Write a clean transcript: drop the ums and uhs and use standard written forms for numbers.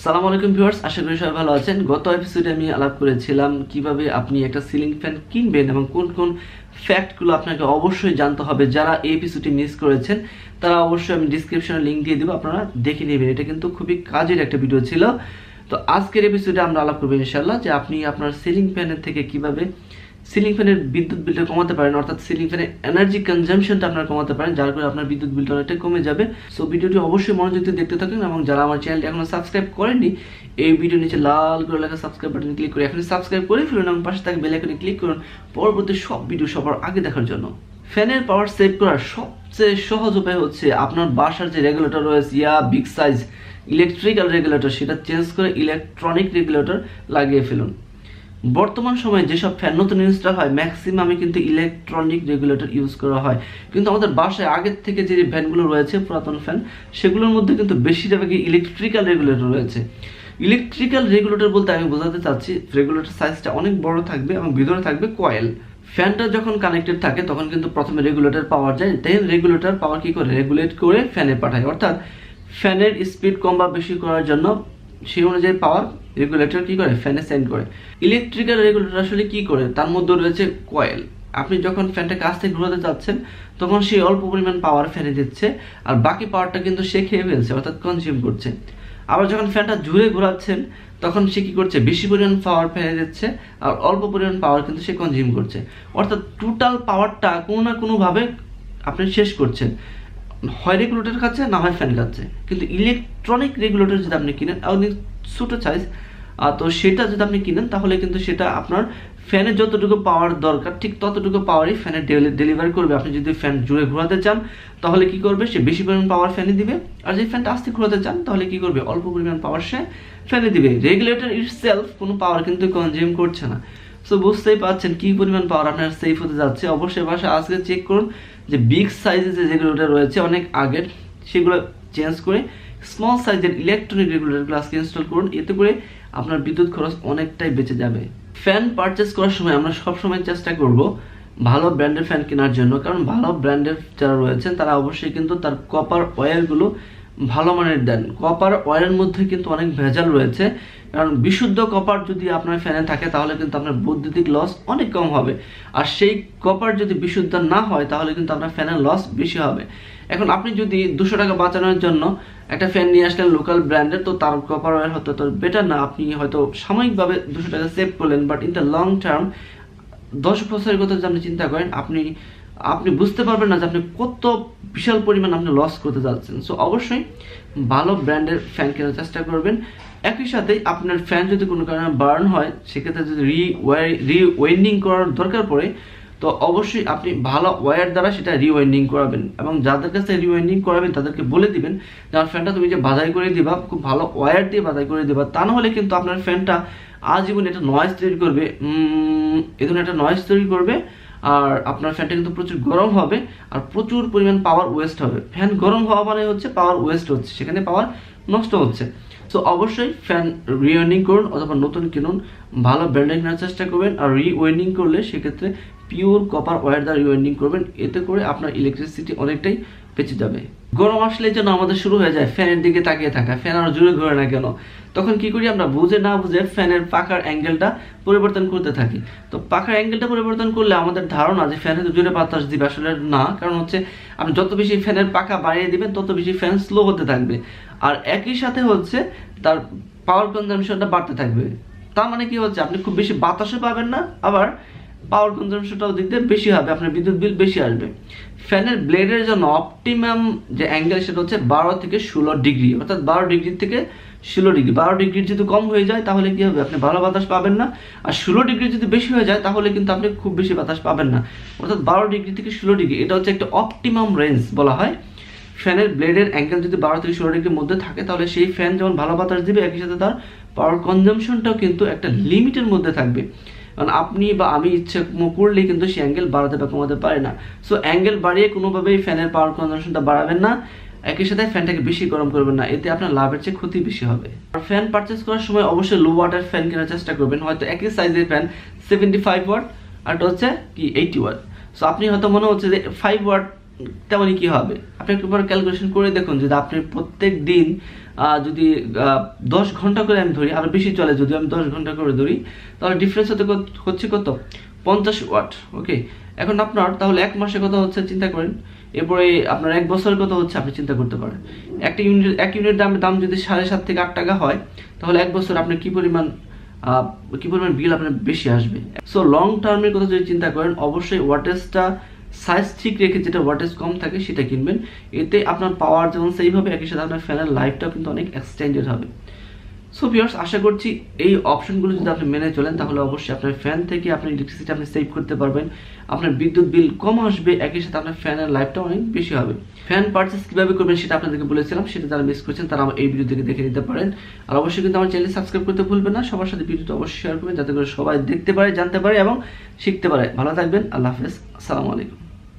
সালামু আলাইকুম ভিউয়ার্স, আশা করি সবাই ভালো আছেন। গত এপিসোডে আমি আলাপ করেছিলাম কিভাবে আপনি একটা সিলিং ফ্যান কিনবেন এবং কোন কোন ফ্যাক্টগুলো আপনাকে অবশ্যই জানতে হবে। যারা এই এপিসোডটি মিস করেছেন তারা অবশ্যই আমি ডিসক্রিপশনে লিঙ্ক দিয়ে দেবো, আপনারা দেখে নেবেন। এটা কিন্তু খুবই কাজের একটা ভিডিও ছিল। তো আজকের এপিসোডে আমরা আলাপ করবো ইনশাআল্লাহ যে আপনি আপনার সিলিং ফ্যানের থেকে কিভাবে সিলিং ফ্যানের বিদ্যুৎ বিলটা কমাতে পারেন, অর্থাৎ সিলিং ফ্যানের এনার্জি কনজাম্পশনটা আপনারা কমাতে পারেন, যার করে আপনার বিদ্যুৎ বিলটা অনেকটা কমে যাবে। সো ভিডিওটি অবশ্যই মনোযোগ দিয়ে দেখতে থাকুন এবং যারা আমার চ্যানেলটি এখনো সাবস্ক্রাইব করেননি, এই ভিডিও নিচে লাল করে লেখা সাবস্ক্রাইব বাটনে ক্লিক করে এখনই সাবস্ক্রাইব করে ফেলুন এবং পাশে থাকা বেল আইকনে ক্লিক করুন পরবর্তী সব ভিডিও সবার আগে দেখার জন্য। ফ্যানের পাওয়ার সেভ করার সবচেয়ে সহজ উপায় হচ্ছে আপনার বাসার যে রেগুলেটর রয়েছে বিগ সাইজ ইলেকট্রিক্যাল রেগুলেটর, সেটা চেঞ্জ করে ইলেকট্রনিক রেগুলেটর লাগিয়ে ফেলুন। বর্তমান সময়ে যেসব ফ্যান নতুন ইনস্টল হয় ম্যাক্সিমামে কিন্তু ইলেকট্রনিক রেগুলেটর ইউজ করা হয়, কিন্তু আমাদের বাসায় আগের থেকে যে ফ্যানগুলো রয়েছে পুরাতন ফ্যান, সেগুলোর মধ্যে কিন্তু বেশিরভাগই ইলেকট্রিক্যাল রেগুলেটর রয়েছে। ইলেকট্রিক্যাল রেগুলেটর বলতে আমি বোঝাতে চাচ্ছি রেগুলেটর সাইজটা অনেক বড় থাকবে এবং ভিতরে থাকবে কয়েল। ফ্যানটা যখন কানেক্টেড থাকে তখন কিন্তু প্রথমে রেগুলেটর পাওয়ার যায়, দেন রেগুলেটর পাওয়ার কি করে রেগুলেট করে ফ্যানে পাঠায়, অর্থাৎ ফ্যানের স্পিড কম বা বেশি করার জন্য সেই অনুযায়ী পাওয়ার রেগুলেটর কি করে ফ্যানে সেন্ড করে। ইলেকট্রিক্যাল রেগুলেটর আসলে কি করে, তার মধ্যে রয়েছে কয়েল। আপনি যখন ফ্যানটা কাছ থেকে ঘোরাতে যাচ্ছেন তখন সে অল্প পরিমাণ পাওয়ার ফ্যানে দিচ্ছে, আর বাকি পাওয়ারটা কিন্তু সে খেয়ে ফেলছে, অর্থাৎ কনজিউম করছে। আবার যখন ফ্যানটা জুড়ে ঘোরাচ্ছেন তখন সে কি করছে, বেশি পরিমাণ পাওয়ার ফ্যানে দিচ্ছে আর অল্প পরিমাণ পাওয়ার কিন্তু সে কনজিউম করছে, অর্থাৎ টোটাল পাওয়ারটা কোনো না কোনোভাবে আপনি শেষ করছেন। হয় রেগুলেটর খাচ্ছে, না হয় ফ্যান খাচ্ছে। কিন্তু ইলেকট্রনিক রেগুলেটর যদি আপনি কিনেন অনেক ছোটো সাইজ, তো সেটা যদি আপনি কিনেন তাহলে কিন্তু সেটা আপনার ফ্যানে যতটুকু পাওয়ার দরকার ঠিক ততটুকু পাওয়ারই ফ্যানে ডেলিভারি করবে। আপনি যদি ফ্যান জুড়ে ঘোরাতে চান তাহলে কি করবে, সে বেশি পরিমাণ পাওয়ার ফ্যানে দিবে, আর যদি ফ্যানটা আস্তে ঘোরাতে চান তাহলে কি করবে, অল্প পরিমাণ পাওয়ার সে ফ্যানে দিবে। রেগুলেটর ইটসেলফ কোনো পাওয়ার কিন্তু কনজিউম করছে না। সো বুঝতেই পারছেন কি পরিমাণ পাওয়ার আপনার সেভ হতে যাচ্ছে। অবশ্যই বাসায় আজকে চেক করুন যে বিগ সাইজের যে রেগুলেটর রয়েছে অনেক আগের, সেগুলো চেঞ্জ করে স্মল সাইজের ইলেকট্রনিক রেগুলেটরগুলো আজকে ইনস্টল করুন। এতে করে আপনার বিদ্যুৎ খরচ অনেকটাই বেঁচে যাবে। ফ্যান পারচেস করার সময় আমরা সবসময় চেষ্টা করব ভালো ব্র্যান্ডের ফ্যান কেনার জন্য, কারণ ভালো ব্র্যান্ডের যারা রয়েছেন তারা অবশ্যই কিন্তু তার কপার ওয়্যারগুলো ভালো মানের দেন। কপার ওয়্যারের মধ্যে কিন্তু অনেক ভেজাল রয়েছে, কারণ বিশুদ্ধ কপার যদি আপনার ফ্যানে থাকে তাহলে কিন্তু আপনার বৈদ্যুতিক লস অনেক কম হবে, আর সেই কপার যদি বিশুদ্ধ না হয় তাহলে কিন্তু আপনার ফ্যানের লস বেশি হবে। এখন আপনি যদি 200 টাকা বাঁচানোর জন্য একটা ফ্যান নিয়ে আসলেন লোকাল ব্র্যান্ডের, তো তার কপার ওয়্যার হতো তো বেটার না। আপনি হয়তো সাময়িকভাবে 200 টাকা সেভ করলেন, but in the long term 10 বছরের কথা যদি আপনি চিন্তা করেন আপনি বুঝতে পারবেন না যে আপনি কত বিশাল পরিমাণ আপনি লস করতে যাচ্ছেন। সো অবশ্যই ভালো ব্র্যান্ডের ফ্যান কেনার চেষ্টা করবেন। একই সাথে আপনার ফ্যান যদি কোনো কারণে বার্ন হয়, সেক্ষেত্রে যদি রিওয়াইন্ডিং করার দরকার পড়ে, তো অবশ্যই আপনি ভালো ওয়্যার দ্বারা সেটা রিওয়াইন্ডিং করাবেন এবং যাদের কাছে রিওয়াইন্ডিং করাবেন তাদেরকে বলে দিবেন যে আমার ফ্যানটা তুমি যে বাধাই করে দিবা খুব ভালো ওয়্যার দিয়ে বাধাই করে দিবা, তা না হলে কিন্তু আপনার ফ্যানটা আজীবন একটা নয়েজ তৈরি করবে, এই ধরনের একটা নয়েজ তৈরি করবে, আর আপনার ফ্যানটা কিন্তু প্রচুর গরম হবে আর প্রচুর পরিমাণ পাওয়ার ওয়েস্ট হবে। ফ্যান গরম হওয়া মানে হচ্ছে পাওয়ার ওয়েস্ট হচ্ছে, সেখানে পাওয়ার নষ্ট হচ্ছে। সো অবশ্যই ফ্যান রিওয়াইন্ডিং করুন অথবা নতুন কিনুন, ভালো ব্র্যান্ডের কেনার চেষ্টা করবেন, আর রিওয়াইন্ডিং করলে সেক্ষেত্রে পিওর কপার ওয়্যার দ্বারা রিওয়াইন্ডিং করবেন। এতে করে আপনার ইলেকট্রিসিটি অনেকটাই বেঁচে যাবে। গরম আসলে যেন আমাদের শুরু হয়ে যায় ফ্যানের দিকে তাকিয়ে থাকা, ফ্যান আর জোরে ঘোরে না কেন, তখন কি করি আমরা বুঝে না বুঝে ফ্যানের পাখার অ্যাঙ্গেলটা পরিবর্তন করতে থাকি। তো পাখার অ্যাঙ্গেলটা পরিবর্তন করলে আমাদের ধারণা যে ফ্যানে তো জোরে বাতাস দিবে, আসলে না। কারণ হচ্ছে আপনি যত বেশি ফ্যানের পাখা বাড়িয়ে দিবেন তত বেশি ফ্যান স্লো হতে থাকবে, আর একই সাথে হচ্ছে তার পাওয়ার কনজাম্পশনটা বাড়তে থাকবে। তার মানে কি হচ্ছে, আপনি খুব বেশি বাতাসও পাবেন না, আবার পাওয়ার কনজাম্পশনটাও দিতে বেশি হবে, আপনার বিদ্যুৎ বিল বেশি আসবে। ফ্যানের ব্লেডের জন্য অপটিমাম যে অ্যাঙ্গেল সেটা হচ্ছে 12 থেকে 16 ডিগ্রি, অর্থাৎ 12 ডিগ্রি থেকে 16 ডিগ্রি। 12 ডিগ্রি যদি কম হয়ে যায় তাহলে কি হবে, আপনি ভালো বাতাস পাবেন না, আর 16 ডিগ্রি যদি বেশি হয়ে যায় তাহলে কিন্তু আপনি খুব বেশি বাতাস পাবেন না। অর্থাৎ 12 ডিগ্রি থেকে 16 ডিগ্রি এটা হচ্ছে একটা অপটিমাম রেঞ্জ বলা হয়। ফ্যানের ব্লেডের অ্যাঙ্গেল যদি 12 থেকে 16 ডিগ্রির মধ্যে থাকে তাহলে সেই ফ্যান যেমন ভালো বাতাস দিবে, একই সাথে তার পাওয়ার কনজাম্পশনটাও কিন্তু একটা লিমিটের মধ্যে থাকবে। কারণ আপনি বা আমি ইচ্ছে করলে কিন্তু সেই অ্যাঙ্গেল বাড়াতে বা কমাতে পারে না। সো অ্যাঙ্গেল বাড়িয়ে কোনোভাবেই ফ্যানের পাওয়ার কনজাম্পশনটা বাড়াবেন না, একই সাথে ফ্যানটাকে বেশি গরম করবেন না, এতে আপনার লাভের চেয়ে ক্ষতি বেশি হবে। আর ফ্যান পারচেস করার সময় অবশ্যই লো ওয়াটের ফ্যান কেনার চেষ্টা করবেন। হয়তো একই সাইজের ফ্যান 75 ওয়াট আর হচ্ছে কি 80 ওয়াট। সো আপনি হয়তো মনে হচ্ছে যে 5 ওয়াট তেমনই কি হবে। আপনি একবার ক্যালকুলেশন করে দেখুন, যদি আপনি প্রত্যেক দিন যদি 10 ঘন্টা করে আমি ধরি, আরও বেশি চলে, যদি আমি 10 ঘন্টা করে ধরি, তাহলে ডিফারেন্স হচ্ছে কত, 50 ওয়াট। ওকে, এখন আপনার তাহলে 1 মাসে কত হচ্ছে চিন্তা করেন, এরপরে আপনার 1 বছরের কত হচ্ছে আপনি চিন্তা করতে পারেন। এক ইউনিট দাম যদি 7.5 থেকে 8 টাকা হয়, তাহলে 1 বছর আপনার কি পরিমাণ বিল আপনার বেশি আসবে। সো লং টার্মের কথা যদি চিন্তা করেন, অবশ্যই ওয়াটেজটা সাইজ ঠিক রেখে, যেটা ওয়াটেজ কম থাকে সেটা কিনবেন। এতে আপনার পাওয়ার যেমন সেভ হবে, একই সাথে আপনার ফ্যানের লাইফটাও কিন্তু অনেক এক্সটেন্ডেড হবে। সো ভিউয়ার্স, আশা করছি এই অপশনগুলো যদি আপনি মেনে চলেন, তাহলে অবশ্যই আপনার ফ্যান থেকে আপনার ইলেকট্রিসিটি আপনি সেভ করতে পারবেন, আপনার বিদ্যুৎ বিল কম আসবে, একই সাথে আপনার ফ্যানের লাইফটা অনেক বেশি হবে। ফ্যান পারচেস কীভাবে করবেন সেটা আপনাদেরকে বলেছিলাম, সেটা যারা মিস করেছেন তারা আমার এই ভিডিও থেকে দেখে নিতে পারেন। আর অবশ্যই কিন্তু আমার চ্যানেল সাবস্ক্রাইব করতে ভুলবেন না। সবার সাথে ভিডিওটা অবশ্যই শেয়ার করবেন, যাতে করে সবাই দেখতে পারে, জানতে পারে এবং শিখতে পারে। ভালো থাকবেন, আল্লাহ হাফেজ, আসসালামু আলাইকুম।